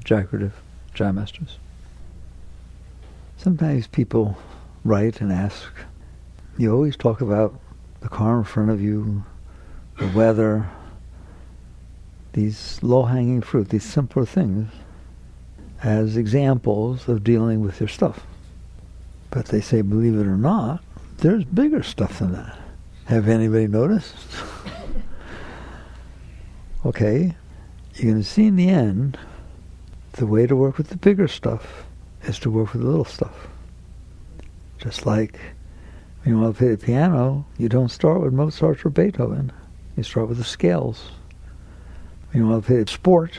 Jagurative, Jai Masters. Sometimes people write and ask, you always talk about the car in front of you, the weather, these low-hanging fruit, these simpler things, as examples of dealing with your stuff. But they say, believe it or not, there's bigger stuff than that. Have anybody noticed? Okay, you're going to see in the end, the way to work with the bigger stuff is to work with the little stuff. Just like when you want to play the piano, you don't start with Mozart or Beethoven. You start with the scales. When you want to play the sport,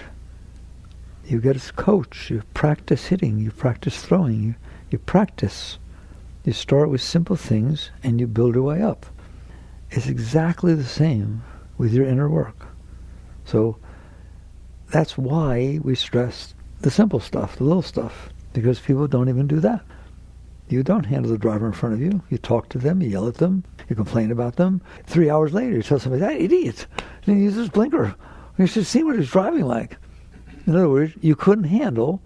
you get a coach. You practice hitting. You practice throwing. You practice. You start with simple things and you build your way up. It's exactly the same with your inner work. So that's why we stress the simple stuff, the little stuff, because people don't even do that. You don't handle the driver in front of you. You talk to them, you yell at them, you complain about them. 3 hours later, you tell somebody, that idiot didn't use his blinker. You should see what he's driving like. In other words, you couldn't handle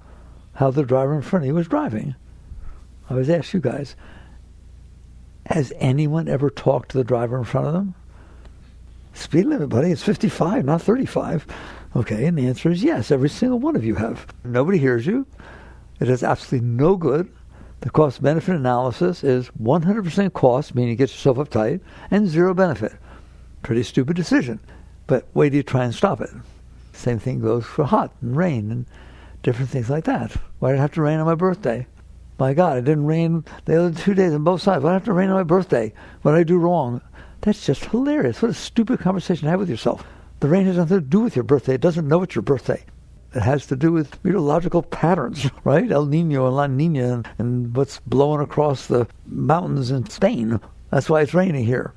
how the driver in front of you was driving. I always ask you guys, has anyone ever talked to the driver in front of them? Speed limit, buddy, it's 55, not 35. Okay, and the answer is yes, every single one of you have. Nobody hears you. It does absolutely no good. The cost-benefit analysis is 100% cost, meaning you get yourself uptight, and zero benefit. Pretty stupid decision. But wait till you try and stop it. Same thing goes for hot and rain and different things like that. Why did it have to rain on my birthday? My God, it didn't rain the other 2 days on both sides. Why did it have to rain on my birthday? What did I do wrong? That's just hilarious. What a stupid conversation to have with yourself. The rain has nothing to do with your birthday. It doesn't know it's your birthday. It has to do with meteorological patterns, right? El Nino and La Nina and what's blowing across the mountains in Spain. That's why it's raining here.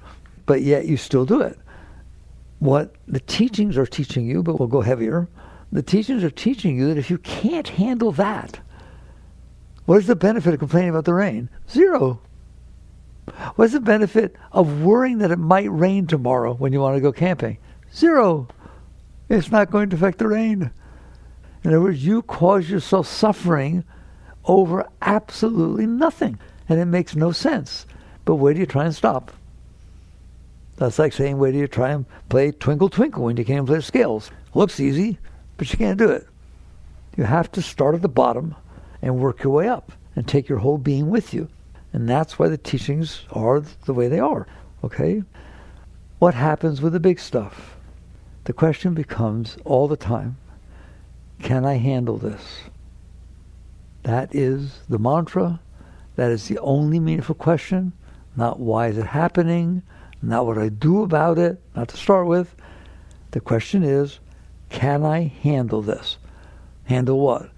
But yet you still do it. What the teachings are teaching you, but we'll go heavier, the teachings are teaching you that if you can't handle that, what is the benefit of complaining about the rain? Zero. What's the benefit of worrying that it might rain tomorrow when you want to go camping? Zero. It's not going to affect the rain. In other words, you cause yourself suffering over absolutely nothing. And it makes no sense. But where do you try and stop? That's like saying, where do you try and play Twinkle Twinkle when you can't play scales? Looks easy, but you can't do it. You have to start at the bottom and work your way up and take your whole being with you. And that's why the teachings are the way they are, okay? What happens with the big stuff? The question becomes all the time, can I handle this? That is the mantra. That is the only meaningful question. Not why is it happening, not what I do about it, not to start with. The question is, can I handle this? Handle what?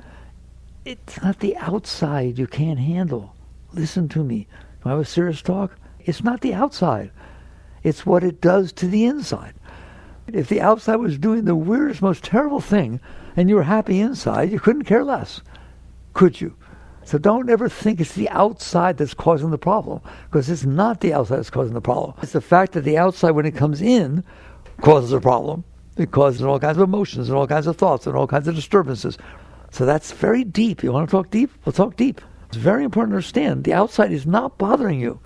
It's not the outside you can't handle. Listen to me. When I have a serious talk, it's not the outside. It's what it does to the inside. If the outside was doing the weirdest, most terrible thing, and you were happy inside, you couldn't care less, could you? So don't ever think it's the outside that's causing the problem, because it's not the outside that's causing the problem. It's the fact that the outside, when it comes in, causes a problem. It causes all kinds of emotions and all kinds of thoughts and all kinds of disturbances. So that's very deep. You want to talk deep? We'll talk deep. It's very important to understand the outside is not bothering you.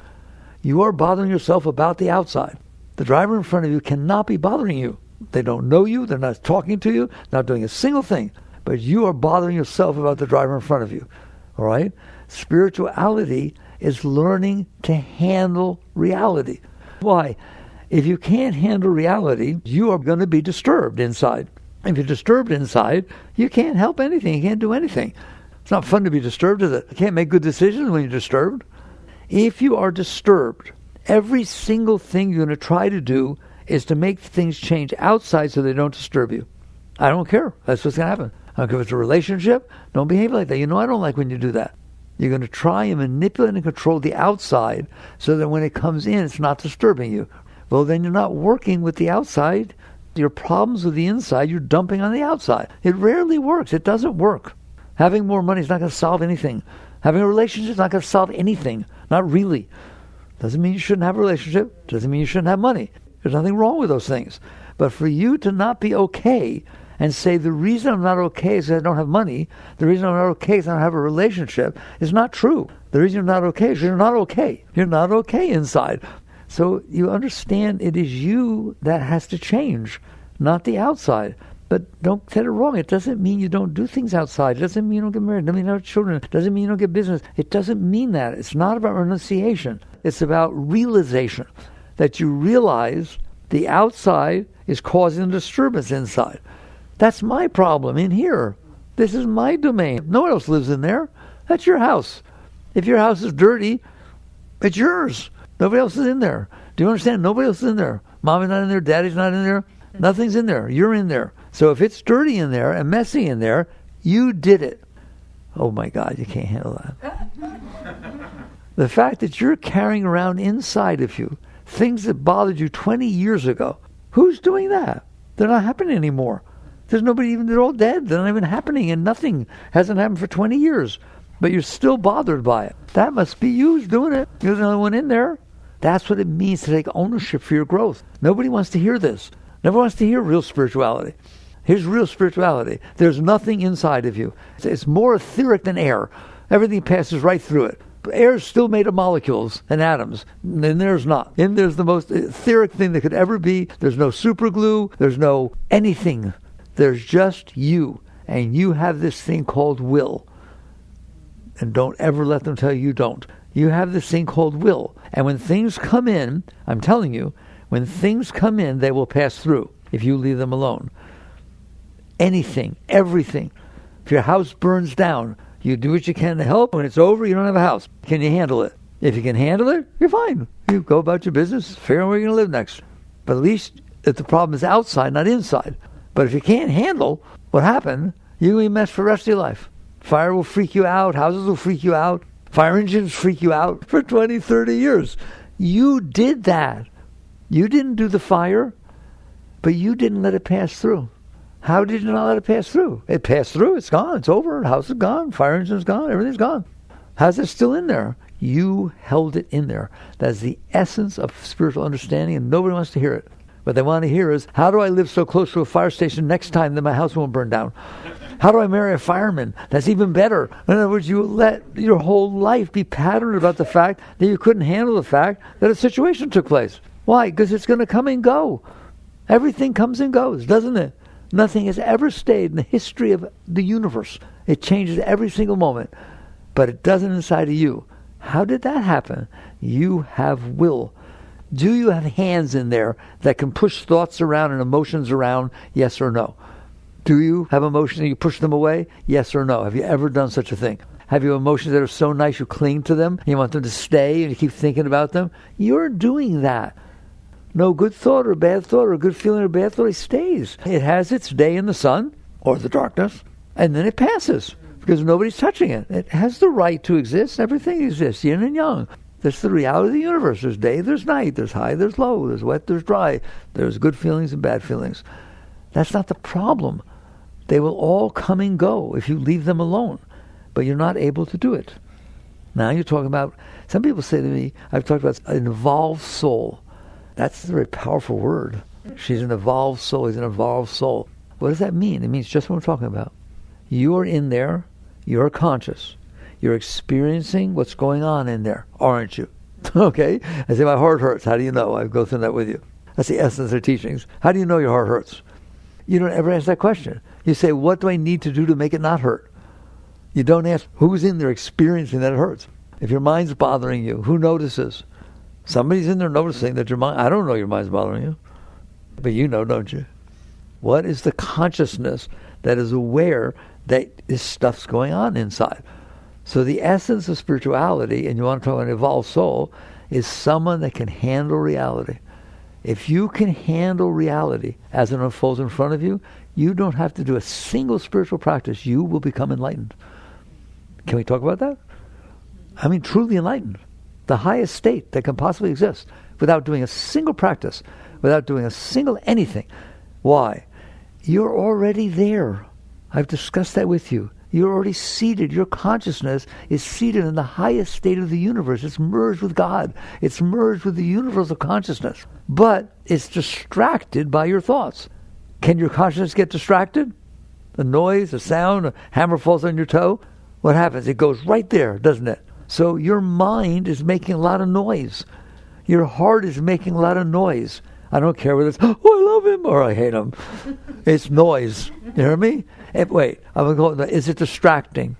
You are bothering yourself about the outside. The driver in front of you cannot be bothering you. They don't know you. They're not talking to you. Not doing a single thing. But you are bothering yourself about the driver in front of you. All right? Spirituality is learning to handle reality. Why? If you can't handle reality, you are going to be disturbed inside. If you're disturbed inside, you can't help anything. You can't do anything. It's not fun to be disturbed, is it? You can't make good decisions when you're disturbed. If you are disturbed, every single thing you're going to try to do is to make things change outside so they don't disturb you. I don't care. That's what's going to happen. I don't care if it's a relationship. Don't behave like that. You know I don't like when you do that. You're going to try and manipulate and control the outside so that when it comes in, it's not disturbing you. Well, then you're not working with the outside. Your problems with the inside, you're dumping on the outside. It rarely works. It doesn't work. Having more money is not going to solve anything. Having a relationship is not going to solve anything. Not really. Doesn't mean you shouldn't have a relationship. Doesn't mean you shouldn't have money. There's nothing wrong with those things. But for you to not be okay and say the reason I'm not okay is I don't have money, the reason I'm not okay is I don't have a relationship, is not true. The reason you're not okay is you're not okay. You're not okay inside. So you understand it is you that has to change, not the outside. But don't get it wrong. It doesn't mean you don't do things outside. It doesn't mean you don't get married. It doesn't mean you don't have children. It doesn't mean you don't get business. It doesn't mean that. It's not about renunciation. It's about realization, that you realize the outside is causing disturbance inside. That's my problem in here. This is my domain. No one else lives in there. That's your house. If your house is dirty, it's yours. Nobody else is in there. Do you understand? Nobody else is in there. Mommy's not in there. Daddy's not in there. Nothing's in there. You're in there. So if it's dirty in there and messy in there, you did it. Oh my God, you can't handle that. The fact that you're carrying around inside of you things that bothered you 20 years ago, who's doing that? They're not happening anymore. There's nobody even, they're all dead. They're not even happening, and nothing hasn't happened for 20 years. But you're still bothered by it. That must be you who's doing it. You're the only one in there. That's what it means to take ownership for your growth. Nobody wants to hear this. Nobody wants to hear real spirituality. Here's real spirituality. There's nothing inside of you. It's more etheric than air. Everything passes right through it. Air is still made of molecules and atoms, and there's not. And there's the most etheric thing that could ever be. There's no super glue. There's no anything. There's just you. And you have this thing called will. And don't ever let them tell you don't. You have this thing called will. And when things come in, I'm telling you, when things come in, they will pass through if you leave them alone. Anything, everything. If your house burns down, you do what you can to help. When it's over, you don't have a house. Can you handle it? If you can handle it, you're fine. You go about your business, figure out where you're going to live next. But at least if the problem is outside, not inside. But if you can't handle what happened, you're going to be messed for the rest of your life. Fire will freak you out. Houses will freak you out. Fire engines freak you out for 20, 30 years. You did that. You didn't do the fire, but you didn't let it pass through. How did you not let it pass through? It passed through. It's gone. It's over. The house is gone. Fire engine's gone. Everything's gone. How's it still in there? You held it in there. That's the essence of spiritual understanding, and nobody wants to hear it. What they want to hear is, how do I live so close to a fire station next time that my house won't burn down? How do I marry a fireman? That's even better. In other words, you let your whole life be patterned about the fact that you couldn't handle the fact that a situation took place. Why? Because it's going to come and go. Everything comes and goes, doesn't it? Nothing has ever stayed in the history of the universe. It changes every single moment, but it doesn't inside of you. How did that happen? You have will. Do you have hands in there that can push thoughts around and emotions around, yes or no? Do you have emotions and you push them away, yes or no? Have you ever done such a thing? Have you emotions that are so nice you cling to them, you want them to stay and you keep thinking about them? You're doing that. No good thought or bad thought or good feeling or bad thought, it stays. It has its day in the sun or the darkness, and then it passes because nobody's touching it. It has the right to exist. Everything exists, yin and yang. That's the reality of the universe. There's day, there's night, there's high, there's low, there's wet, there's dry, there's good feelings and bad feelings. That's not the problem. They will all come and go if you leave them alone, but you're not able to do it. Now you're talking about, some people say to me, I've talked about an evolved soul. That's a very powerful word. She's an evolved soul. He's an evolved soul. What does that mean? It means just what we're talking about. You're in there. You're conscious. You're experiencing what's going on in there, aren't you? Okay? I say, my heart hurts. How do you know? I go through that with you. That's the essence of teachings. How do you know your heart hurts? You don't ever ask that question. You say, what do I need to do to make it not hurt? You don't ask, who's in there experiencing that it hurts? If your mind's bothering you, who notices? Somebody's in there noticing that your mind, I don't know your mind's bothering you, but you know, don't you? What is the consciousness that is aware that this stuff's going on inside? So the essence of spirituality, and you want to talk about an evolved soul, is someone that can handle reality. If you can handle reality as it unfolds in front of you, you don't have to do a single spiritual practice. You will become enlightened. Can we talk about that? I mean, truly enlightened. The highest state that can possibly exist without doing a single practice, without doing a single anything. Why? You're already there. I've discussed that with you. You're already seated. Your consciousness is seated in the highest state of the universe. It's merged with God. It's merged with the universal consciousness. But it's distracted by your thoughts. Can your consciousness get distracted? A noise, a sound, a hammer falls on your toe? What happens? It goes right there, doesn't it? So your mind is making a lot of noise. Your heart is making a lot of noise. I don't care whether it's, oh, I love him, or I hate him. It's noise. You hear me? Wait, I'm going to go, is it distracting?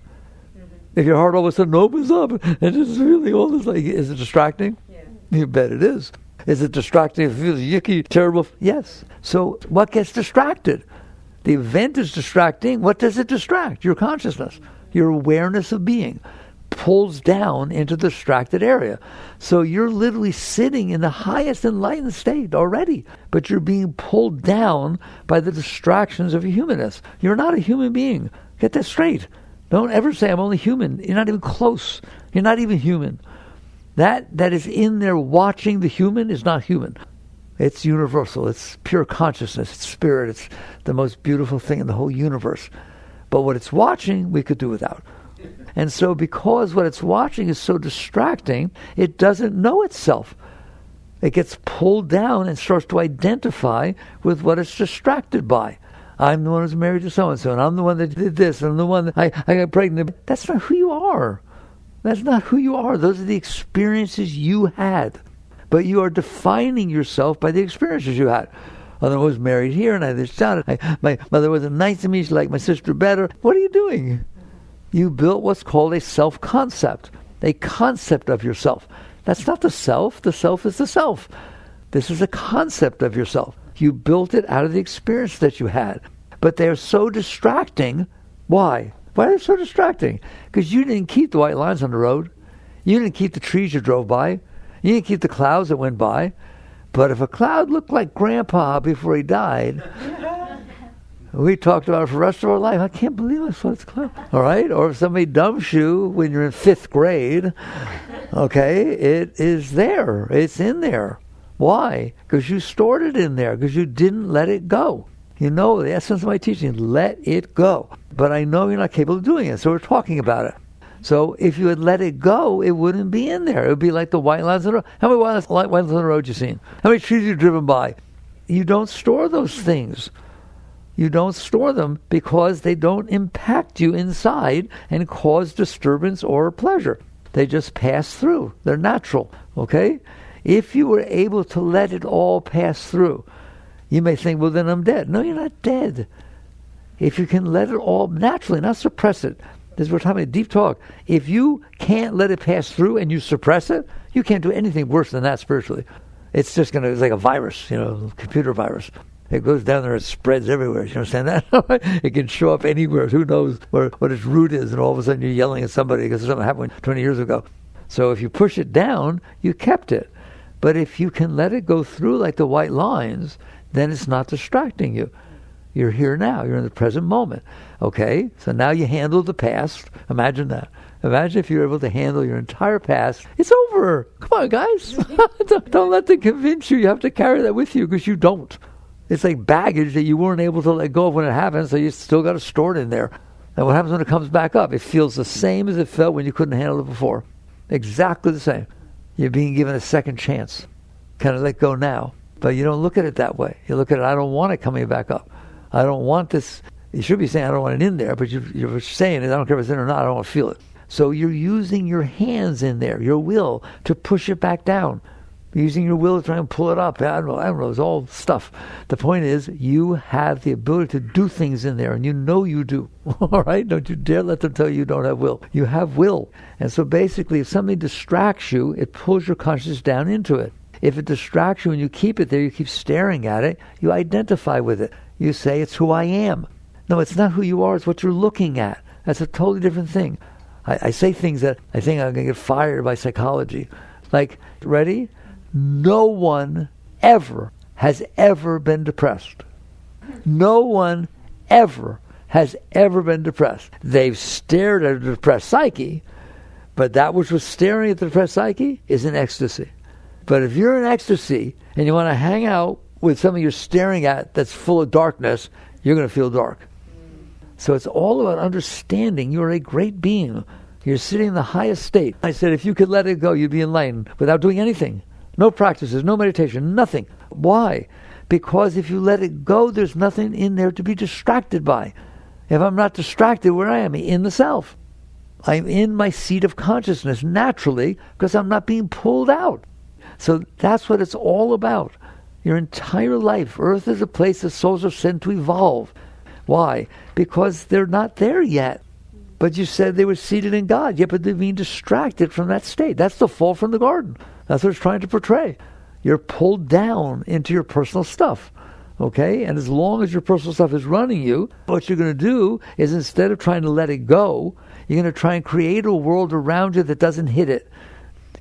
If your heart all of a sudden opens up, and it's really all this, like, is it distracting? Yeah. You bet it is. Is it distracting if it feels yucky, terrible? Yes. So what gets distracted? The event is distracting. What does it distract? Your consciousness, your awareness of being pulls down into the distracted area. So you're literally sitting in the highest enlightened state already, but you're being pulled down by the distractions of your humanness. You're not a human being. Get that straight. Don't ever say, I'm only human. You're not even close. You're not even human. That is in there watching the human is not human. It's universal. It's pure consciousness. It's spirit. It's the most beautiful thing in the whole universe. But what it's watching, we could do without. And so because what it's watching is so distracting, it doesn't know itself. It gets pulled down and starts to identify with what it's distracted by. I'm the one who's married to so-and-so, and I'm the one that did this, and I'm the one that I got pregnant. That's not who you are. That's not who you are. Those are the experiences you had. But you are defining yourself by the experiences you had. I was married here, and I had this child. My mother wasn't nice to me. She liked my sister better. What are you doing? You built what's called a self-concept, a concept of yourself. That's not the self. The self is the self. This is a concept of yourself. You built it out of the experience that you had. But they're so distracting. Why? Why are they so distracting? Because you didn't keep the white lines on the road. You didn't keep the trees you drove by. You didn't keep the clouds that went by. But if a cloud looked like Grandpa before he died, we talked about it for the rest of our life. I can't believe I saw this cloud. All right? Or if somebody dumps you when you're in 5th grade, okay, it is there. It's in there. Why? Because you stored it in there, because you didn't let it go. You know, the essence of my teaching, let it go. But I know you're not capable of doing it, so we're talking about it. So if you had let it go, it wouldn't be in there. It would be like the white lines on the road. How many white lines on the road you seen? How many trees you've driven by? You don't store those things. You don't store them because they don't impact you inside and cause disturbance or pleasure. They just pass through. They're natural, okay? If you were able to let it all pass through, you may think, well, then I'm dead. No, you're not dead. If you can let it all naturally, not suppress it. This is what we're talking about, deep talk. If you can't let it pass through and you suppress it, you can't do anything worse than that spiritually. It's just it's like a virus, a computer virus. It goes down there, it spreads everywhere. You understand that? It can show up anywhere. Who knows what its root is, and all of a sudden you're yelling at somebody because something happened 20 years ago. So if you push it down, you kept it. But if you can let it go through like the white lines, then it's not distracting you. You're here now. You're in the present moment. Okay? So now you handle the past. Imagine that. Imagine if you're able to handle your entire past. It's over. Come on, guys. Don't let them convince you. You have to carry that with you because you don't. It's like baggage that you weren't able to let go of when it happened, so you still got to store it in there. And what happens when it comes back up? It feels the same as it felt when you couldn't handle it before. Exactly the same. You're being given a second chance. Kind of let go now. But you don't look at it that way. You look at it, I don't want it coming back up. I don't want this. You should be saying, I don't want it in there, but you're saying it, I don't care if it's in or not, I don't want to feel it. So you're using your hands in there, your will, to push it back down. Using your will to try and pull it up. I don't know, it's all stuff. The point is, you have the ability to do things in there, and you know you do. All right? Don't you dare let them tell you don't have will. You have will. And so basically, if something distracts you, it pulls your consciousness down into it. If it distracts you and you keep it there, you keep staring at it, you identify with it. You say, it's who I am. No, it's not who you are, it's what you're looking at. That's a totally different thing. I say things that I think I'm going to get fired by psychology. Like, ready? No one ever has ever been depressed. No one ever has ever been depressed. They've stared at a depressed psyche, but that which was staring at the depressed psyche is in ecstasy. But if you're in ecstasy and you want to hang out with something you're staring at that's full of darkness, you're going to feel dark. So it's all about understanding you're a great being. You're sitting in the highest state. I said, if you could let it go, you'd be enlightened without doing anything. No practices, no meditation, nothing. Why? Because if you let it go, there's nothing in there to be distracted by. If I'm not distracted, where I am? In the self. I'm in my seat of consciousness naturally because I'm not being pulled out. So that's what it's all about. Your entire life, Earth is a place that souls are sent to evolve. Why? Because they're not there yet. But you said they were seated in God. Yeah, but they're being distracted from that state. That's the fall from the garden. That's what it's trying to portray. You're pulled down into your personal stuff. Okay? And as long as your personal stuff is running you, what you're going to do is instead of trying to let it go, you're going to try and create a world around you that doesn't hit it.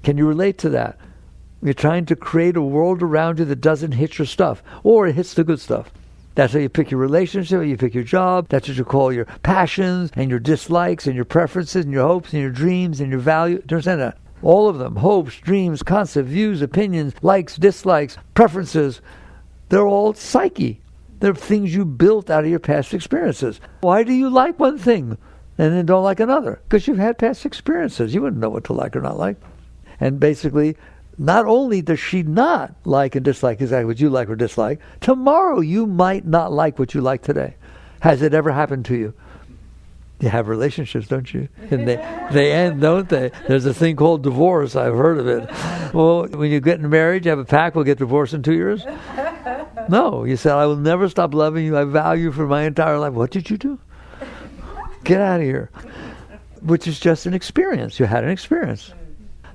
Can you relate to that? You're trying to create a world around you that doesn't hit your stuff. Or it hits the good stuff. That's how you pick your relationship, you pick your job. That's what you call your passions and your dislikes and your preferences and your hopes and your dreams and your value. Do you understand that? All of them. Hopes, dreams, concepts, views, opinions, likes, dislikes, preferences. They're all psyche. They're things you built out of your past experiences. Why do you like one thing and then don't like another? Because you've had past experiences. You wouldn't know what to like or not like. And basically, not only does she not like and dislike exactly what you like or dislike, tomorrow you might not like what you like today. Has it ever happened to you? You have relationships, don't you? And they end, don't they? There's a thing called divorce. I've heard of it. Well, when you get married, you have a pact, we'll get divorced in 2 years? No. You said, I will never stop loving you. I value you for my entire life. What did you do? Get out of here. Which is just an experience. You had an experience.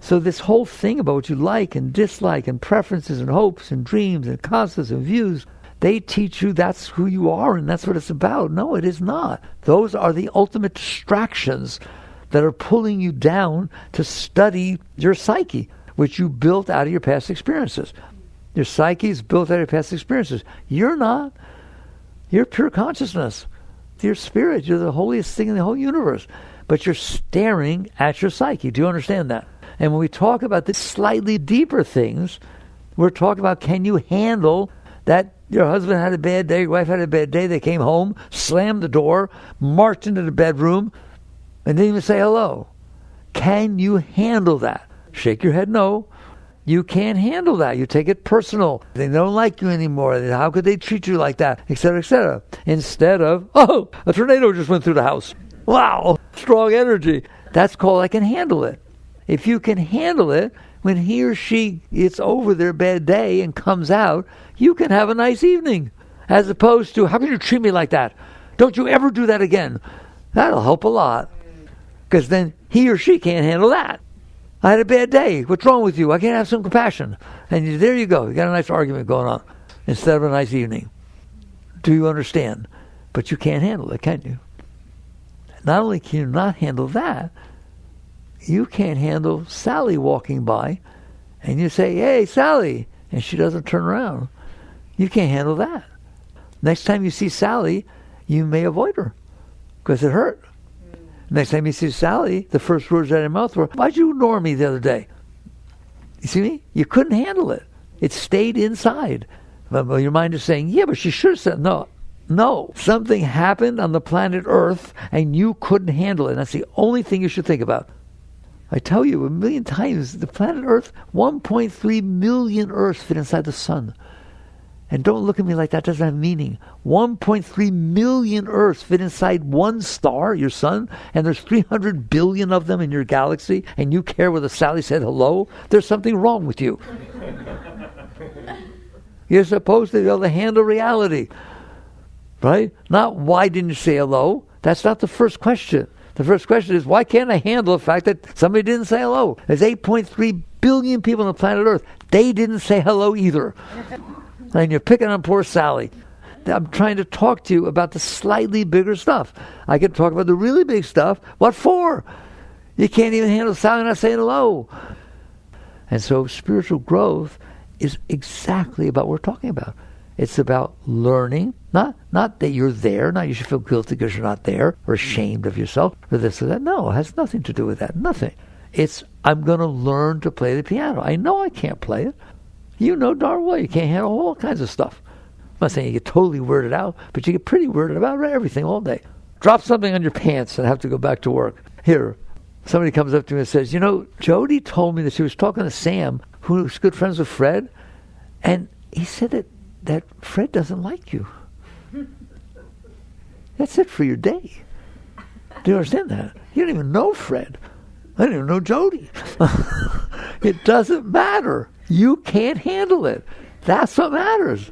So this whole thing about what you like and dislike and preferences and hopes and dreams and concepts and views, they teach you that's who you are and that's what it's about. No, it is not. Those are the ultimate distractions that are pulling you down to study your psyche, which you built out of your past experiences. Your psyche is built out of your past experiences. You're not. You're pure consciousness. You're spirit. You're the holiest thing in the whole universe. But you're staring at your psyche. Do you understand that? And when we talk about the slightly deeper things, we're talking about, can you handle that your husband had a bad day, your wife had a bad day, they came home, slammed the door, marched into the bedroom, and didn't even say hello. Can you handle that? Shake your head no. You can't handle that. You take it personal. They don't like you anymore. How could they treat you like that? Etc., etc. Instead of, oh, a tornado just went through the house. Wow, strong energy. That's called I can handle it. If you can handle it, when he or she gets over their bad day and comes out, you can have a nice evening. As opposed to, how can you treat me like that? Don't you ever do that again. That'll help a lot. Because then he or she can't handle that. I had a bad day. What's wrong with you? I can't have some compassion. And there you go. You got a nice argument going on instead of a nice evening. Do you understand? But you can't handle it, can you? Not only can you not handle that, you can't handle Sally walking by and you say, hey, Sally, and she doesn't turn around. You can't handle that. Next time you see Sally, you may avoid her because it hurt. Next time you see Sally, the first words out of your mouth were, why'd you ignore me the other day? You see me? You couldn't handle it. It stayed inside. But your mind is saying, yeah, but she should have said no. No. Something happened on the planet Earth and you couldn't handle it. And that's the only thing you should think about. I tell you 1,000,000 times, the planet Earth, 1.3 million Earths fit inside the sun. And don't look at me like that doesn't have meaning. 1.3 million Earths fit inside one star, your sun, and there's 300 billion of them in your galaxy, and you care whether Sally said hello? There's something wrong with you. You're supposed to be able to handle reality. Right? Not why didn't you say hello? That's not the first question. The first question is, why can't I handle the fact that somebody didn't say hello? There's 8.3 billion people on the planet Earth. They didn't say hello either. And you're picking on poor Sally. I'm trying to talk to you about the slightly bigger stuff. I can talk about the really big stuff. What for? You can't even handle Sally not saying hello. And so spiritual growth is exactly about what we're talking about. It's about learning, not that you're there, not you should feel guilty because you're not there, or ashamed of yourself, or this or that. No, it has nothing to do with that, nothing. It's, I'm going to learn to play the piano. I know I can't play it. You know darn well you can't handle all kinds of stuff. I'm not saying you get totally weirded out, but you get pretty weirded about everything all day. Drop something on your pants and have to go back to work. Here, somebody comes up to me and says, you know, Jody told me that she was talking to Sam, who's good friends with Fred, and he said that that Fred doesn't like you. That's it for your day. Do you understand that? You don't even know Fred. I don't even know Jody. It doesn't matter. You can't handle it. That's what matters.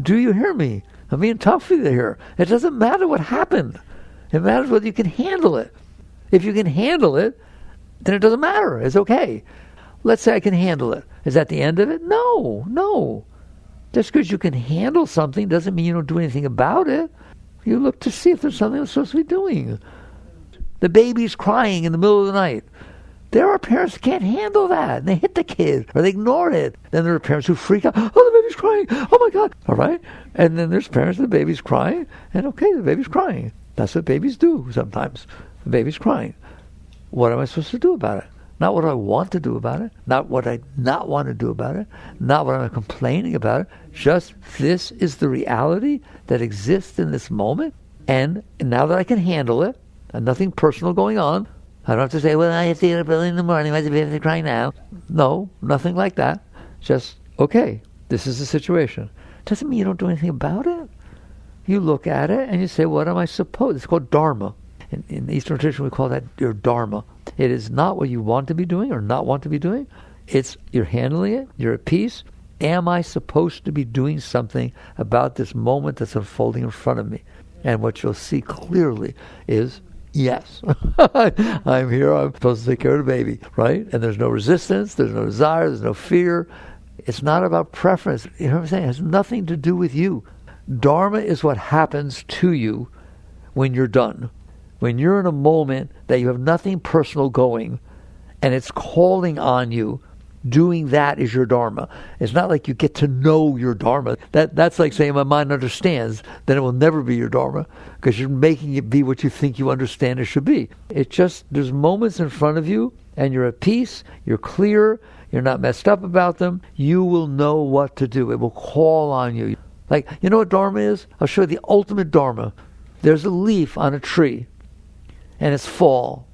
Do you hear me? I'm being tough with you here. It doesn't matter what happened. It matters whether you can handle it. If you can handle it, then it doesn't matter. It's okay. Let's say I can handle it. Is that the end of it? No. Just because you can handle something doesn't mean you don't do anything about it. You look to see if there's something you're supposed to be doing. The baby's crying in the middle of the night. There are parents who can't handle that. And they hit the kid or they ignore it. Then there are parents who freak out. Oh, the baby's crying. Oh, my God. All right? And then there's parents, the baby's crying. And okay, the baby's crying. That's what babies do sometimes. The baby's crying. What am I supposed to do about it? Not what I want to do about it. Not what I not want to do about it. Not what I'm complaining about it. Just this is the reality that exists in this moment. And now that I can handle it, and nothing personal going on, I don't have to say, well, I have to get up early in the morning. Why is the baby crying now? No, nothing like that. Just, okay, this is the situation. Doesn't mean you don't do anything about it. You look at it and you say, what am I supposed? It's called dharma. In the Eastern tradition, we call that your dharma. It is not what you want to be doing or not want to be doing. It's you're handling it. You're at peace. Am I supposed to be doing something about this moment that's unfolding in front of me? And what you'll see clearly is, yes, I'm here. I'm supposed to take care of the baby, right? And there's no resistance. There's no desire. There's no fear. It's not about preference. You know what I'm saying? It has nothing to do with you. Dharma is what happens to you when you're done. When you're in a moment that you have nothing personal going and it's calling on you, doing that is your dharma. It's not like you get to know your dharma. That's like saying my mind understands, then it will never be your dharma because you're making it be what you think you understand it should be. It's just there's moments in front of you and you're at peace, you're clear, you're not messed up about them. You will know what to do. It will call on you. Like, you know what dharma is? I'll show you the ultimate dharma. There's a leaf on a tree and it's fall.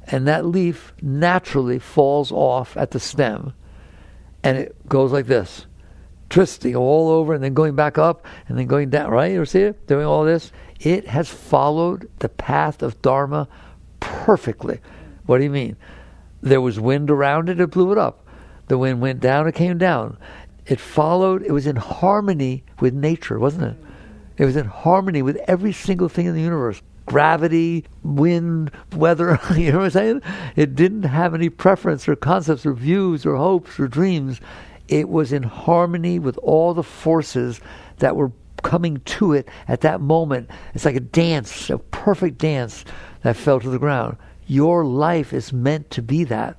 And that leaf naturally falls off at the stem. And it goes like this. Twisting all over and then going back up and then going down, right? You see it? Doing all this. It has followed the path of dharma perfectly. What do you mean? There was wind around it, it blew it up. The wind went down, it came down. It followed, it was in harmony with nature, wasn't it? It was in harmony with every single thing in the universe. Gravity, wind, weather, you know what I'm saying? It didn't have any preference or concepts or views or hopes or dreams. It was in harmony with all the forces that were coming to it at that moment. It's like a dance, a perfect dance that fell to the ground. Your life is meant to be that.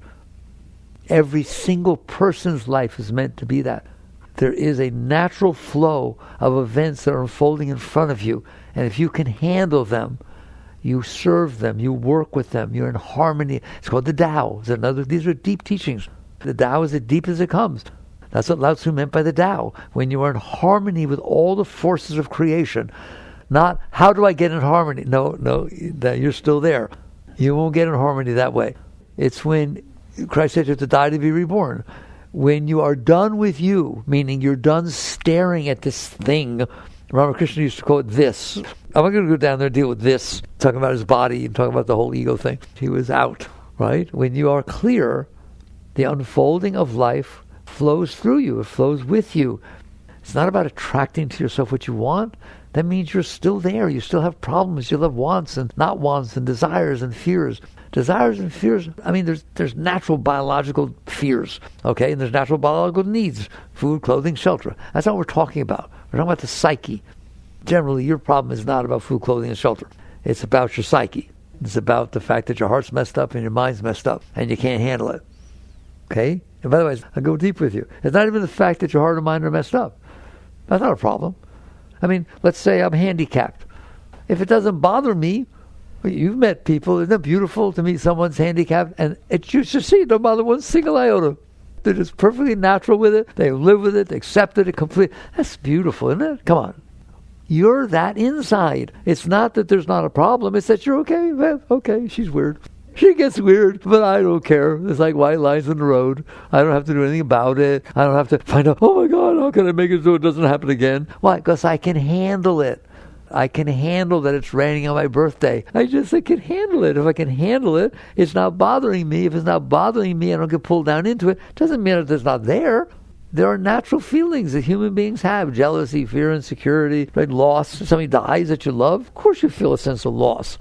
Every single person's life is meant to be that. There is a natural flow of events that are unfolding in front of you. And if you can handle them, you serve them, you work with them, you're in harmony. It's called the Tao. These are deep teachings. The Tao is as deep as it comes. That's what Lao Tzu meant by the Tao. When you are in harmony with all the forces of creation. Not, how do I get in harmony? No, you're still there. You won't get in harmony that way. It's when Christ said you have to die to be reborn. When you are done with you, meaning you're done staring at this thing. Ramakrishna used to call it this. I'm not going to go down there and deal with this, talking about his body and talking about the whole ego thing. He was out, right? When you are clear, the unfolding of life flows through you. It flows with you. It's not about attracting to yourself what you want. That means you're still there. You still have problems. You'll have wants and not wants and desires and fears. Desires and fears, I mean, there's natural biological fears, okay? And there's natural biological needs. Food, clothing, shelter. That's not what we're talking about. We're talking about the psyche. Generally, your problem is not about food, clothing, and shelter. It's about your psyche. It's about the fact that your heart's messed up and your mind's messed up and you can't handle it. Okay? And by the way, I'll go deep with you. It's not even the fact that your heart and mind are messed up. That's not a problem. I mean, let's say I'm handicapped. If it doesn't bother me, you've met people, isn't it beautiful to meet someone's handicapped? And it's you should see, it don't bother one single iota. They're just perfectly natural with it. They live with it. They accept it completely. That's beautiful, isn't it? Come on. You're that inside. It's not that there's not a problem. It's that you're okay. Well, okay, she's weird. She gets weird, but I don't care. It's like white lines in the road. I don't have to do anything about it. I don't have to find out, oh my God, how can I make it so it doesn't happen again? Why? Because I can handle it. I can handle that it's raining on my birthday. I can handle it. If I can handle it, it's not bothering me. If it's not bothering me, I don't get pulled down into it. Doesn't mean that it's not there. There are natural feelings that human beings have. Jealousy, fear, insecurity, right? Loss. If somebody dies that you love, of course you feel a sense of loss.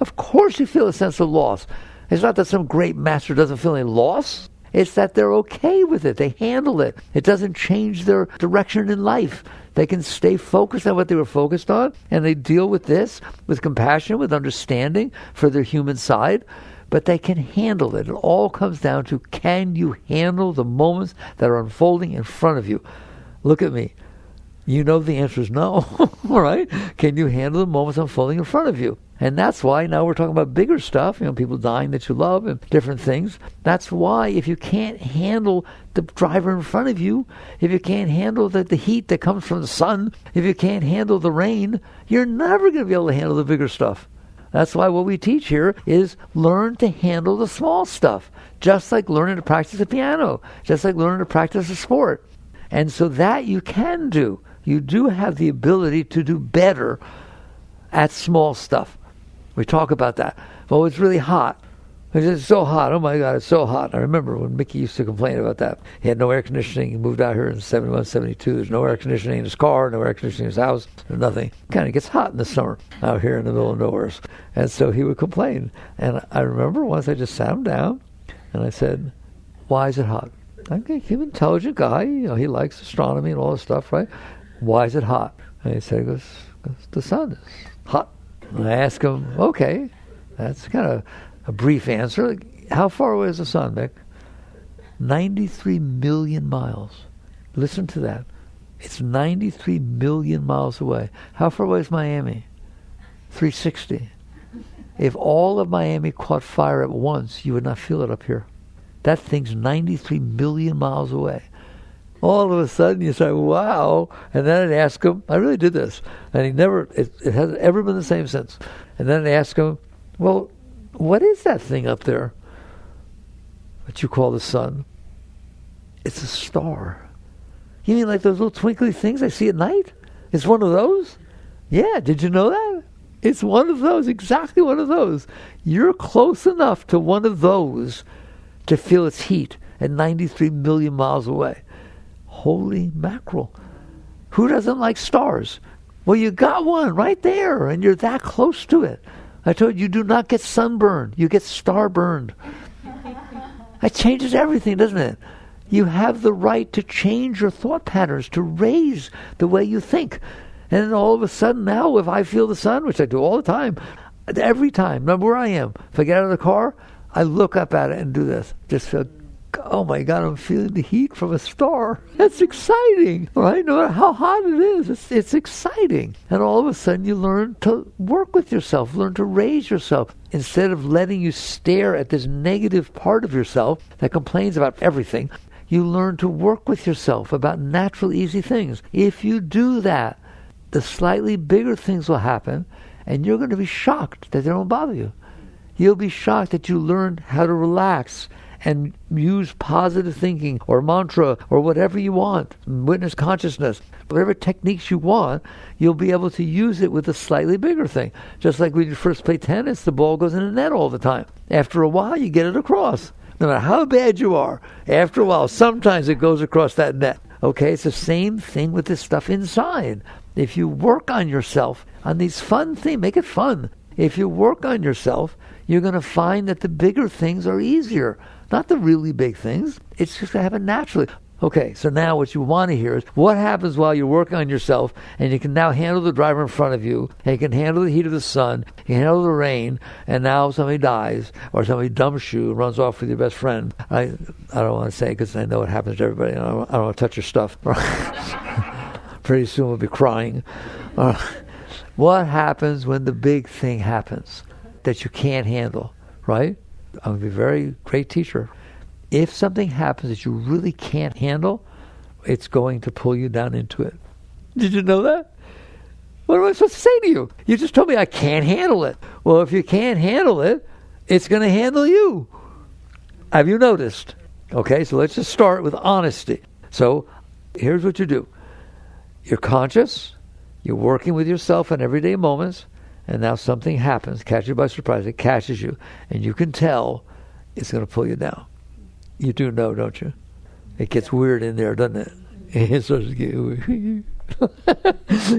Of course you feel a sense of loss. It's not that some great master doesn't feel any loss. It's that they're okay with it. They handle it. It doesn't change their direction in life. They can stay focused on what they were focused on, and they deal with this with compassion, with understanding for their human side, but they can handle it. It all comes down to, can you handle the moments that are unfolding in front of you? Look at me. You know the answer is no. All right? Can you handle the moments unfolding in front of you? And that's why now we're talking about bigger stuff, people dying that you love and different things. That's why if you can't handle the driver in front of you, if you can't handle the heat that comes from the sun, if you can't handle the rain, you're never going to be able to handle the bigger stuff. That's why what we teach here is learn to handle the small stuff, just like learning to practice the piano, just like learning to practice a sport. And so that you can do. You do have the ability to do better at small stuff. We talk about that. Well, it's really hot. It's so hot. Oh my God, it's so hot. I remember when Mickey used to complain about that. He had no air conditioning. He moved out here in 71, 72. There's no air conditioning in his car, no air conditioning in his house, there's nothing. It kind of gets hot in the summer out here in the middle of nowhere. And so he would complain. And I remember once I just sat him down and I said, why is it hot? I'm an intelligent guy. He likes astronomy and all this stuff, right? Why is it hot? And he said, because the sun is hot. And I asked him, okay, that's kind of a brief answer. How far away is the sun, Mick? 93 million miles. Listen to that. It's 93 million miles away. How far away is Miami? 360. If all of Miami caught fire at once, you would not feel it up here. That thing's 93 million miles away. All of a sudden you say, wow. And then I'd ask him, I really did this. And it hasn't ever been the same since. And then I'd ask him, well, what is that thing up there that you call the sun? It's a star. You mean like those little twinkly things I see at night? It's one of those? Yeah, did you know that? It's one of those, exactly one of those. You're close enough to one of those to feel its heat at 93 million miles away. Holy mackerel. Who doesn't like stars? Well, you got one right there, and you're that close to it. I told you do not get sunburned. You get star-burned. That changes everything, doesn't it? You have the right to change your thought patterns, to raise the way you think. And then all of a sudden now, if I feel the sun, which I do all the time, every time, remember where I am. If I get out of the car, I look up at it and do this. Just feel, oh my God, I'm feeling the heat from a star. That's exciting, right? No matter how hot it is, it's exciting. And all of a sudden you learn to work with yourself, learn to raise yourself. Instead of letting you stare at this negative part of yourself that complains about everything, you learn to work with yourself about natural, easy things. If you do that, the slightly bigger things will happen, and you're going to be shocked that they don't bother you. You'll be shocked that you learned how to relax and use positive thinking or mantra or whatever you want, witness consciousness, whatever techniques you want, you'll be able to use it with a slightly bigger thing. Just like when you first play tennis, the ball goes in the net all the time. After a while, you get it across. No matter how bad you are, after a while, sometimes it goes across that net. Okay, it's the same thing with this stuff inside. If you work on yourself, on these fun things, make it fun. If you work on yourself, you're going to find that the bigger things are easier. Not the really big things. It's just going to happen naturally. Okay, so now what you want to hear is what happens while you're working on yourself and you can now handle the driver in front of you, and you can handle the heat of the sun, you can handle the rain, and now somebody dies or somebody dumps you and runs off with your best friend. I don't want to say because I know it happens to everybody. I don't want to touch your stuff. Pretty soon we'll be crying. What happens when the big thing happens that you can't handle, right? I'm going to be a very great teacher. If something happens that you really can't handle, it's going to pull you down into it. Did you know that? What am I supposed to say to you? You just told me I can't handle it. Well, if you can't handle it, It's going to handle you. Have you noticed? Okay, so let's just start with honesty. So here's what you do. You're conscious. You're working with yourself in everyday moments. And now something happens, catch you by surprise. It catches you. And you can tell it's going to pull you down. You do know, don't you? It gets weird in there, doesn't it? It starts to get weird.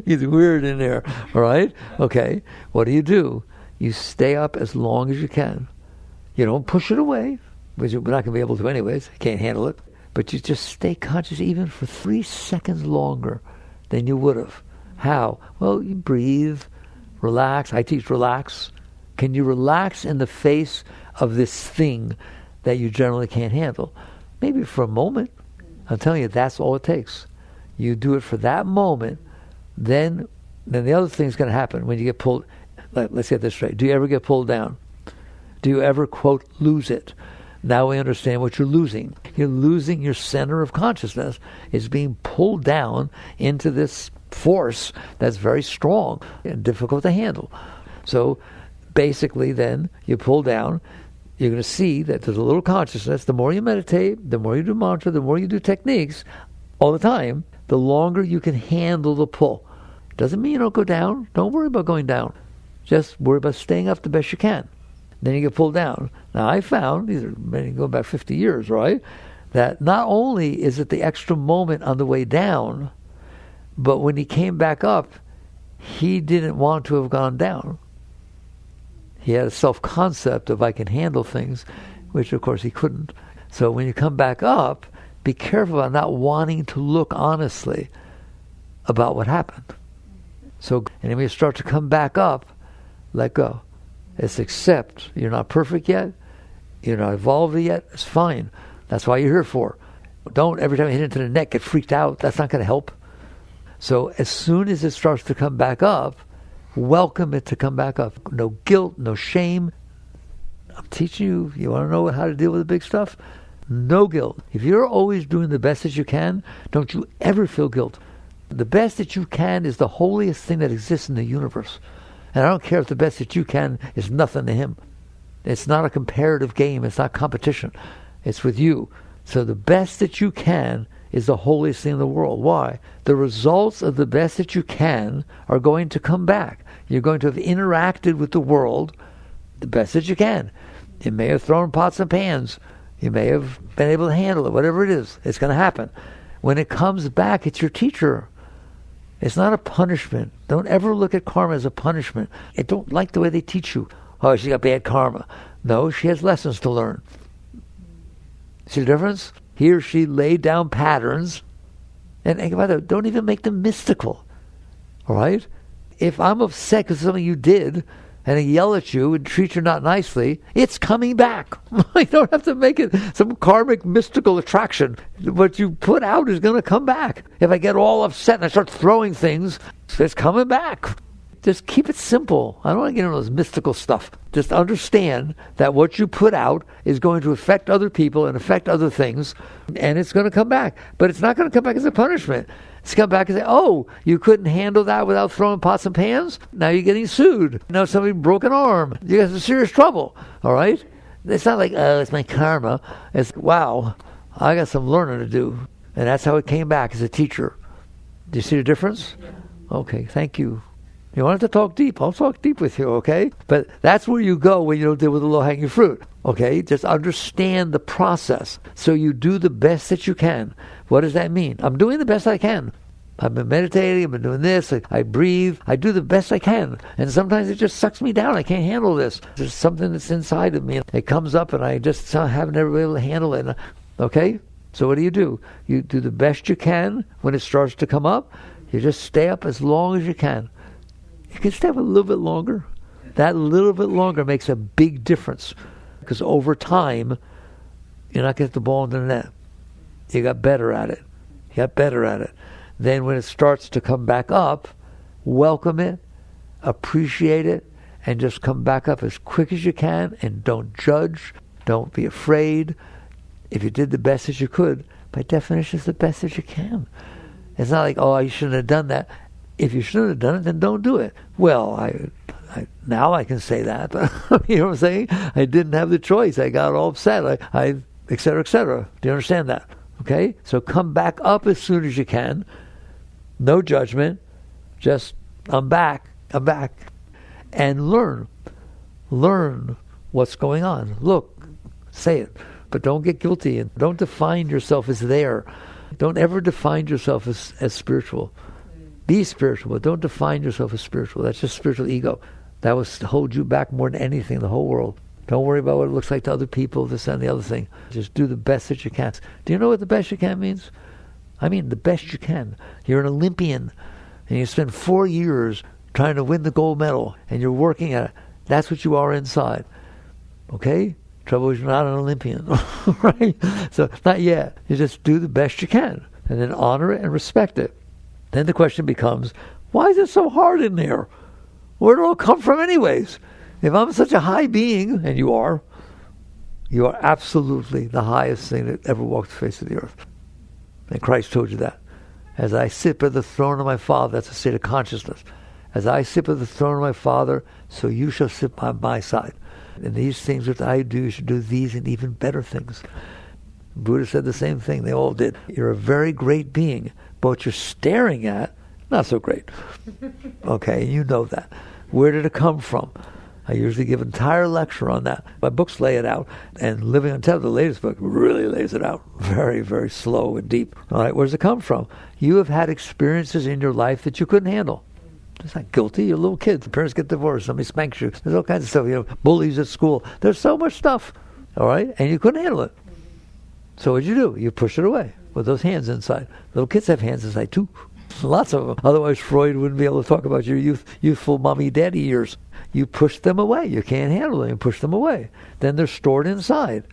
It's weird in there. All right? Okay. What do? You stay up as long as you can. You don't push it away, which you're not going to be able to anyways. You can't handle it. But you just stay conscious even for 3 seconds longer than you would have. How? Well, you breathe, relax. I teach relax. Can you relax in the face of this thing that you generally can't handle? Maybe for a moment. I'm telling you, that's all it takes. You do it for that moment, then the other thing's going to happen when you get pulled. Let's get this straight. Do you ever get pulled down? Do you ever, quote, lose it? Now we understand what you're losing. You're losing your center of consciousness. It's being pulled down into this force that's very strong and difficult to handle. So basically then you pull down. You're going to see that there's a little consciousness. The more you meditate, the more you do mantra, the more you do techniques all the time, the longer you can handle the pull. Doesn't mean you don't go down. Don't worry about going down. Just worry about staying up the best you can. Then you get pulled down. Now I found, these are many going back 50 years, right? That not only is it the extra moment on the way down, but when he came back up, he didn't want to have gone down. He had a self-concept of I can handle things, which of course he couldn't. So when you come back up, be careful about not wanting to look honestly about what happened. So, and when you start to come back up, let go. It's accept. You're not perfect yet. You're not evolved yet. It's fine. That's why you're here for. Don't every time you hit into the neck get freaked out. That's not going to help. So as soon as it starts to come back up, welcome it to come back up. No guilt, no shame. I'm teaching you. You want to know how to deal with the big stuff? No guilt. If you're always doing the best that you can, don't you ever feel guilt. The best that you can is the holiest thing that exists in the universe. And I don't care if the best that you can is nothing to him. It's not a comparative game. It's not competition. It's with you. So the best that you can is the holiest thing in the world. Why? The results of the best that you can are going to come back. You're going to have interacted with the world the best that you can. You may have thrown pots and pans. You may have been able to handle it. Whatever it is, it's going to happen. When it comes back, it's your teacher. It's not a punishment. Don't ever look at karma as a punishment. I don't like the way they teach you. Oh, she got bad karma. No, she has lessons to learn. See the difference? He or she laid down patterns. And by the way, don't even make them mystical. All right? If I'm upset because of something you did, and I yell at you and treat you not nicely, it's coming back. You don't have to make it some karmic mystical attraction. What you put out is going to come back. If I get all upset and I start throwing things, it's coming back. Just keep it simple. I don't want to get into this mystical stuff. Just understand that what you put out is going to affect other people and affect other things, and it's going to come back. But it's not going to come back as a punishment. It's come back and say, oh, you couldn't handle that without throwing pots and pans? Now you're getting sued. Now somebody broke an arm. You got some serious trouble. All right? It's not like, oh, it's my karma. It's, wow, I got some learning to do. And that's how it came back as a teacher. Do you see the difference? Okay, thank you. You wanted to talk deep? I'll talk deep with you, okay? But that's where you go when you don't deal with the low-hanging fruit, okay? Just understand the process. So you do the best that you can. What does that mean? I'm doing the best I can. I've been meditating, I've been doing this, I breathe, I do the best I can. And sometimes it just sucks me down. I can't handle this. There's something that's inside of me. It comes up and I just haven't ever been able to handle it. Okay? So what do? You do the best you can. When it starts to come up, you just stay up as long as you can. You can stay up a little bit longer. That little bit longer makes a big difference. Because over time, you're not going to get the ball in the net. You got better at it. Then when it starts to come back up, welcome it, appreciate it, and just come back up as quick as you can, and don't judge, don't be afraid. If you did the best that you could, by definition, it's the best that you can. It's not like, oh, you shouldn't have done that. If you shouldn't have done it, then don't do it. Well, Now I can say that, but you know what I'm saying? I didn't have the choice. I got all upset. I et cetera, et cetera. Do you understand that? Okay? So come back up as soon as you can. No judgment. Just, I'm back. And learn. Learn what's going on. Look, say it. But don't get guilty and don't define yourself as there. Don't ever define yourself as spiritual. Be spiritual, but don't define yourself as spiritual. That's just spiritual ego. That will hold you back more than anything in the whole world. Don't worry about what it looks like to other people, this and the other thing. Just do the best that you can. Do you know what the best you can means? I mean the best you can. You're an Olympian, and you spend 4 years trying to win the gold medal, and you're working at it. That's what you are inside. Okay? Trouble is you're not an Olympian, right? So not yet. You just do the best you can, and then honor it and respect it. Then the question becomes, why is it so hard in there? Where did it all come from anyways? If I'm such a high being, and you are absolutely the highest thing that ever walked the face of the earth. And Christ told you that. As I sit by the throne of my Father, that's a state of consciousness. As I sit by the throne of my Father, so you shall sit by my side. And these things which I do, you should do these and even better things. Buddha said the same thing. They all did. You're a very great being, but what you're staring at, not so great. Okay, you know that. Where did it come from? I usually give an entire lecture on that. My books lay it out, and Living on Tether, the latest book, really lays it out. Very, very slow and deep. All right, where does it come from? You have had experiences in your life that you couldn't handle. It's not guilty. You're a little kid. The parents get divorced. Somebody spanks you. There's all kinds of stuff. You know, bullies at school. There's so much stuff. All right? And you couldn't handle it. So what'd you do? You push it away with those hands inside. Little kids have hands inside too. Lots of them. Otherwise Freud wouldn't be able to talk about your youthful mommy daddy years. You push them away. You can't handle them. You push them away. Then they're stored inside.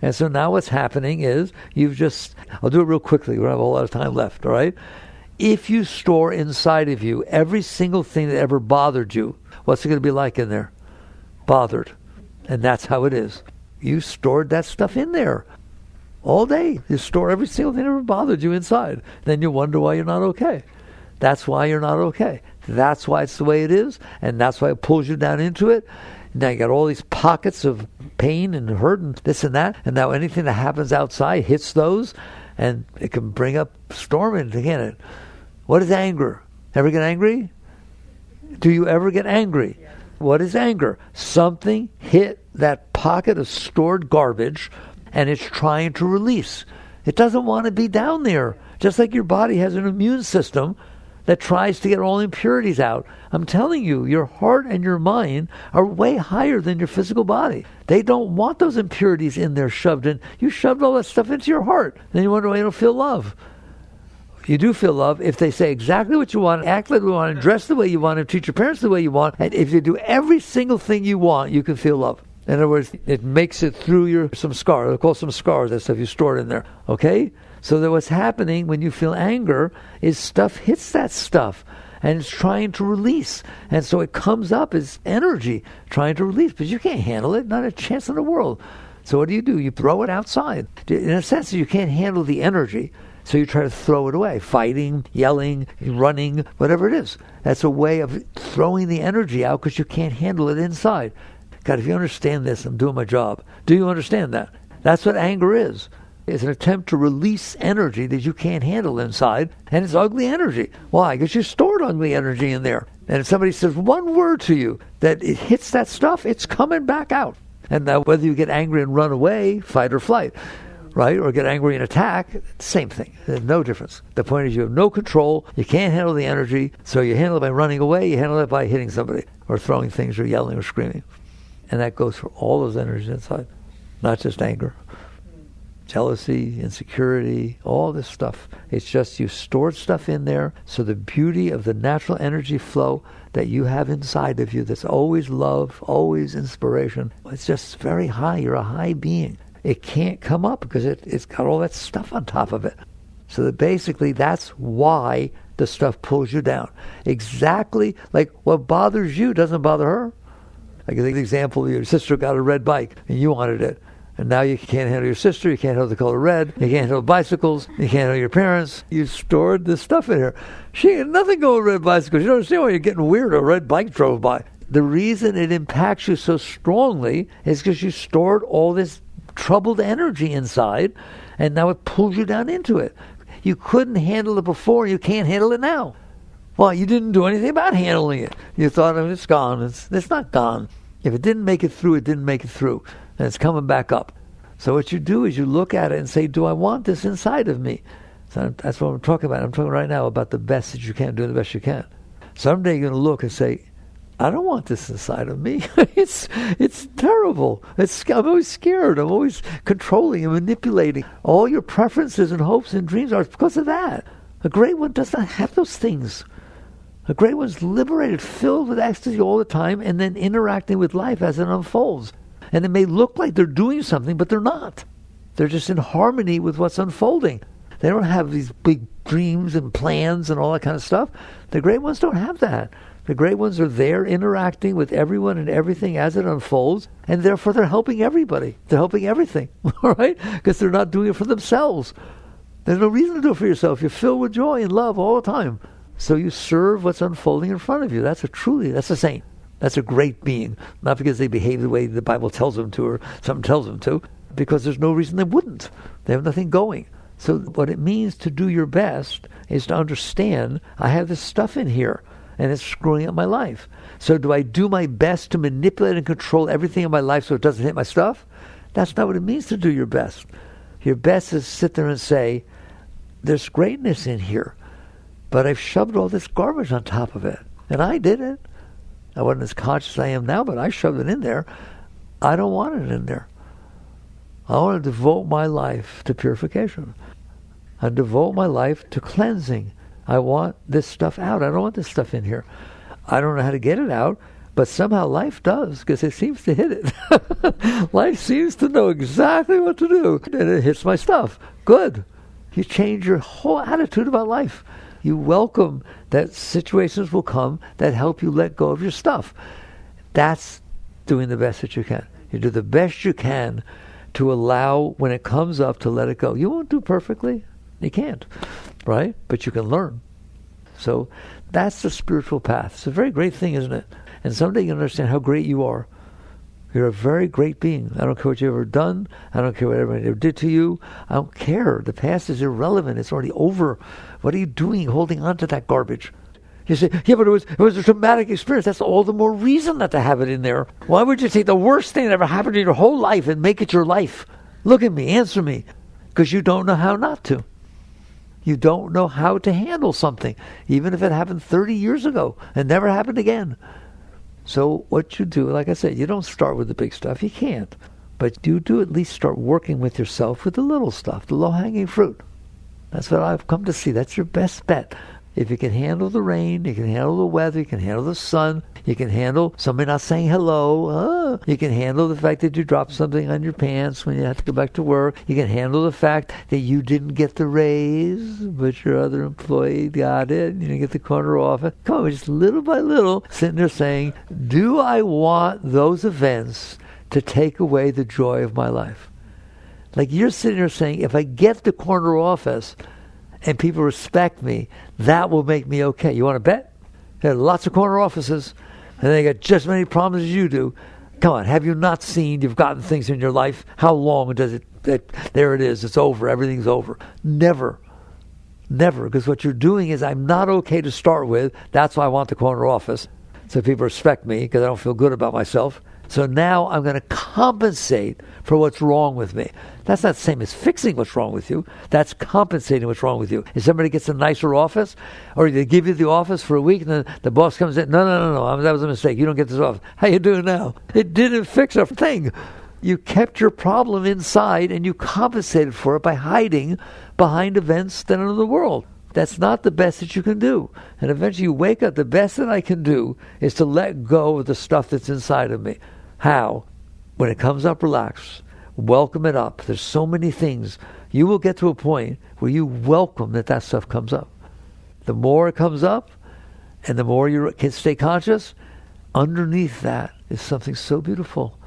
And so now what's happening is I'll do it real quickly. We don't have a whole lot of time left. All right? If you store inside of you every single thing that ever bothered you, what's it going to be like in there? Bothered. And that's how it is. You stored that stuff in there all day. You store every single thing that ever bothered you inside. Then you wonder why you're not okay. That's why you're not okay. That's why it's the way it is, and that's why it pulls you down into it. Now you got all these pockets of pain and hurt and this and that, and now anything that happens outside hits those, and it can bring up storming, can it? What is anger? Ever get angry? Do you ever get angry? Yeah. What is anger? Something hit that pocket of stored garbage, and it's trying to release. It doesn't want to be down there. Just like your body has an immune system that tries to get all impurities out. I'm telling you, your heart and your mind are way higher than your physical body. They don't want those impurities in there shoved in. You shoved all that stuff into your heart. Then you wonder why you don't feel love. You do feel love if they say exactly what you want, act like you want, and dress the way you want, and treat your parents the way you want. And if you do every single thing you want, you can feel love. In other words, it makes it through some scars. They'll call some scars, that stuff you stored in there. Okay? So that what's happening when you feel anger is stuff hits that stuff. And it's trying to release. And so it comes up as energy trying to release. But you can't handle it. Not a chance in the world. So what do? You throw it outside. In a sense, you can't handle the energy. So you try to throw it away. Fighting, yelling, running, whatever it is. That's a way of throwing the energy out because you can't handle it inside. God, if you understand this, I'm doing my job. Do you understand that? That's what anger is. It's an attempt to release energy that you can't handle inside, and it's ugly energy. Why? Because you stored ugly energy in there. And if somebody says one word to you that it hits that stuff, it's coming back out. And now whether you get angry and run away, fight or flight, right? Or get angry and attack, same thing. There's no difference. The point is you have no control. You can't handle the energy, so you handle it by running away. You handle it by hitting somebody or throwing things or yelling or screaming. And that goes for all those energies inside, not just anger. Jealousy, insecurity, all this stuff. It's just you stored stuff in there, so the beauty of the natural energy flow that you have inside of you that's always love, always inspiration, it's just very high. You're a high being. It can't come up because it's got all that stuff on top of it. So that basically that's why the stuff pulls you down. Exactly like what bothers you doesn't bother her. Like the example, your sister got a red bike and you wanted it. And now you can't handle your sister, you can't handle the color red, you can't handle bicycles, you can't handle your parents. You stored this stuff in her. She had nothing going with red bicycles. You don't understand why you're getting weird. A red bike drove by. the reason it impacts you so strongly is because you stored all this troubled energy inside, and now it pulls you down into it. You couldn't handle it before, you can't handle it now. Well, you didn't do anything about handling it. You thought, oh, it's gone. It's not gone. If it didn't make it through, it didn't make it through. And it's coming back up. So what you do is you look at it and say, do I want this inside of me? So that's what I'm talking about. I'm talking right now about the best that you can, do the best you can. Someday you're going to look and say, I don't want this inside of me. It's terrible. I'm always scared. I'm always controlling and manipulating. All your preferences and hopes and dreams are because of that. A great one does not have those things. A great one's liberated, filled with ecstasy all the time, and then interacting with life as it unfolds. And it may look like they're doing something, but they're not. They're just in harmony with what's unfolding. They don't have these big dreams and plans and all that kind of stuff. The great ones don't have that. The great ones are there interacting with everyone and everything as it unfolds, and therefore they're helping everybody. They're helping everything, all right? Because they're not doing it for themselves. There's no reason to do it for yourself. You're filled with joy and love all the time. So you serve what's unfolding in front of you. That's a saint. That's a great being. Not because they behave the way the Bible tells them to or something tells them to, because there's no reason they wouldn't. They have nothing going. So what it means to do your best is to understand, I have this stuff in here, and it's screwing up my life. So do I do my best to manipulate and control everything in my life so it doesn't hit my stuff? That's not what it means to do your best. Your best is to sit there and say, there's greatness in here, but I've shoved all this garbage on top of it. And I did it. I wasn't as conscious as I am now, but I shoved it in there. I don't want it in there. I want to devote my life to purification. I devote my life to cleansing. I want this stuff out. I don't want this stuff in here. I don't know how to get it out, but somehow life does, because it seems to hit it. Life seems to know exactly what to do, and it hits my stuff. Good. You change your whole attitude about life. You welcome that situations will come that help you let go of your stuff. That's doing the best that you can. You do the best you can to allow, when it comes up, to let it go. You won't do perfectly. You can't, right? But you can learn. So that's the spiritual path. It's a very great thing, isn't it? And someday you'll understand how great you are. You're a very great being. I don't care what you've ever done. I don't care what everybody ever did to you. I don't care. The past is irrelevant. It's already over. What are you doing holding on to that garbage? You say, yeah, but it was a traumatic experience. That's all the more reason not to have it in there. Why would you take the worst thing that ever happened in your whole life and make it your life? Look at me. Answer me. Because you don't know how not to. You don't know how to handle something, even if it happened 30 years ago and never happened again. So what you do, like I said, you don't start with the big stuff. You can't. But you do at least start working with yourself with the little stuff, the low-hanging fruit. That's what I've come to see. That's your best bet. If you can handle the rain, you can handle the weather, you can handle the sun, you can handle somebody not saying hello, you can handle the fact that you dropped something on your pants when you have to go back to work, you can handle the fact that you didn't get the raise, but your other employee got it, you didn't get the corner off it. Come on, just little by little, sitting there saying, do I want those events to take away the joy of my life? Like you're sitting there saying, if I get the corner office, and people respect me, that will make me okay. You want to bet? There are lots of corner offices, and they got just as many problems as you do. Come on, have you not seen, you've gotten things in your life? How long does there it is, it's over, everything's over. Never, because what you're doing is, I'm not okay to start with, that's why I want the corner office, so people respect me, because I don't feel good about myself. So now I'm going to compensate for what's wrong with me. That's not the same as fixing what's wrong with you. That's compensating what's wrong with you. If somebody gets a nicer office, or they give you the office for a week, and then the boss comes in, no, that was a mistake. You don't get this office. How you doing now? It didn't fix a thing. You kept your problem inside, and you compensated for it by hiding behind events that are in the world. That's not the best that you can do. And eventually you wake up, the best that I can do is to let go of the stuff that's inside of me. How? When it comes up, relax. Welcome it up. There's so many things. You will get to a point where you welcome that stuff comes up. The more it comes up, and the more you can stay conscious, underneath that is something so beautiful.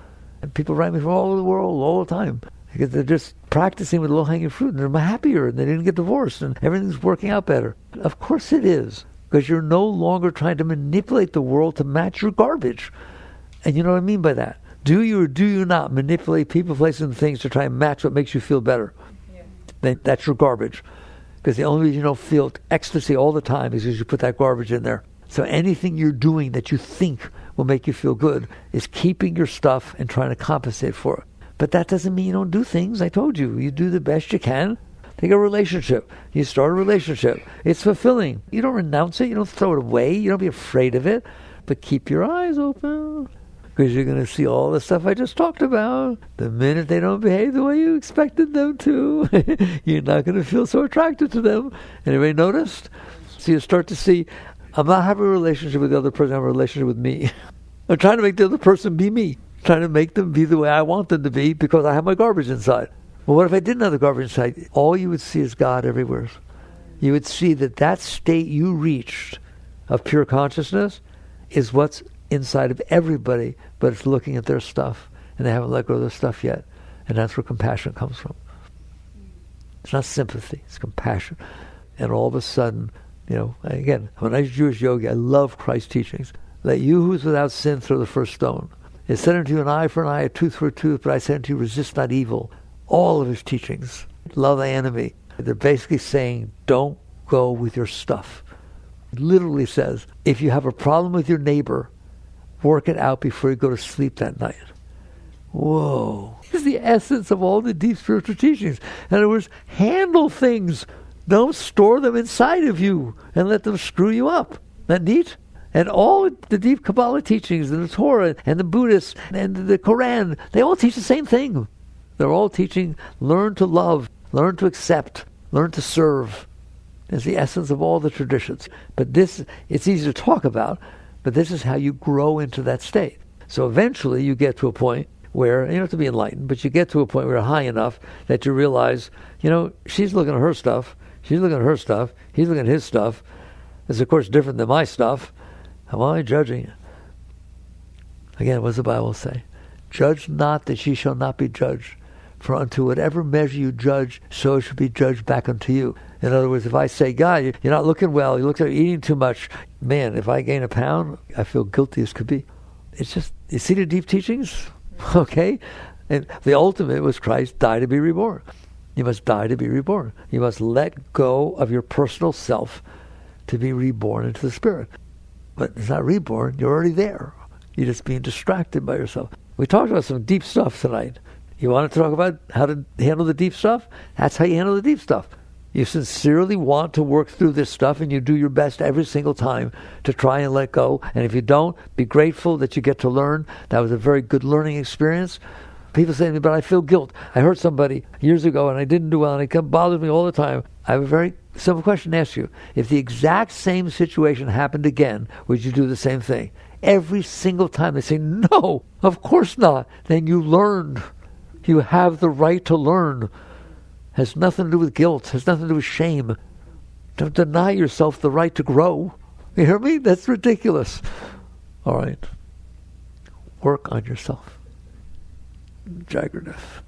And people write me from all over the world all the time. Because they're just practicing with low-hanging fruit, and they're happier, and they didn't get divorced, and everything's working out better. Of course it is. because you're no longer trying to manipulate the world to match your garbage. And you know what I mean by that? Do you or do you not manipulate people, places, and things to try and match what makes you feel better? Yeah. Then that's your garbage. Because the only reason you don't feel ecstasy all the time is because you put that garbage in there. So anything you're doing that you think will make you feel good is keeping your stuff and trying to compensate for it. But that doesn't mean you don't do things. I told you, you do the best you can. Take a relationship. You start a relationship. It's fulfilling. You don't renounce it. You don't throw it away. You don't be afraid of it. But keep your eyes open. Because you're going to see all the stuff I just talked about. The minute they don't behave the way you expected them to, you're not going to feel so attracted to them. Anybody noticed? So you start to see, I'm not having a relationship with the other person, I'm having a relationship with me. I'm trying to make the other person be me. Trying to make them be the way I want them to be because I have my garbage inside. Well, what if I didn't have the garbage inside? All you would see is God everywhere. You would see that state you reached of pure consciousness is what's inside of everybody, but it's looking at their stuff, and they haven't let go of their stuff yet. And that's where compassion comes from. It's not sympathy, it's compassion. And all of a sudden, again, I'm a nice Jewish yogi, I love Christ's teachings. Let you who's without sin throw the first stone. It said unto you an eye for an eye, a tooth for a tooth, but I said unto you, resist not evil. All of his teachings, love thy enemy. They're basically saying, don't go with your stuff. It literally says, if you have a problem with your neighbor, work it out before you go to sleep that night. Whoa. This is the essence of all the deep spiritual teachings. In other words, handle things. Don't store them inside of you and let them screw you up. Isn't that neat? And all the deep Kabbalah teachings and the Torah and the Buddhists and the Quran, they all teach the same thing. They're all teaching, learn to love, learn to accept, learn to serve. It's the essence of all the traditions. But this, it's easy to talk about, but this is how you grow into that state. So eventually you get to a point where, you don't have to be enlightened, but you get to a point where you're high enough that you realize, she's looking at her stuff, she's looking at her stuff, he's looking at his stuff. It's of course different than my stuff. How am I judging? Again, what does the Bible say? Judge not that ye shall not be judged. For unto whatever measure you judge, so it should be judged back unto you. In other words, if I say, God, you're not looking well, you look like you're eating too much, man, if I gain a pound, I feel guilty as could be. It's just, you see the deep teachings? Okay? And the ultimate was Christ die to be reborn. You must die to be reborn. You must let go of your personal self to be reborn into the Spirit. But it's not reborn, you're already there. You're just being distracted by yourself. We talked about some deep stuff tonight. You want to talk about how to handle the deep stuff? That's how you handle the deep stuff. You sincerely want to work through this stuff, and you do your best every single time to try and let go. And if you don't, be grateful that you get to learn. That was a very good learning experience. People say to me, but I feel guilt. I heard somebody years ago, and I didn't do well, and it bothers me all the time. I have a very simple question to ask you. If the exact same situation happened again, would you do the same thing? Every single time they say, no, of course not. Then you learned. You have the right to learn. Has nothing to do with guilt. Has nothing to do with shame. Don't deny yourself the right to grow. You hear me? That's ridiculous. All right. Work on yourself. Jaggerneth.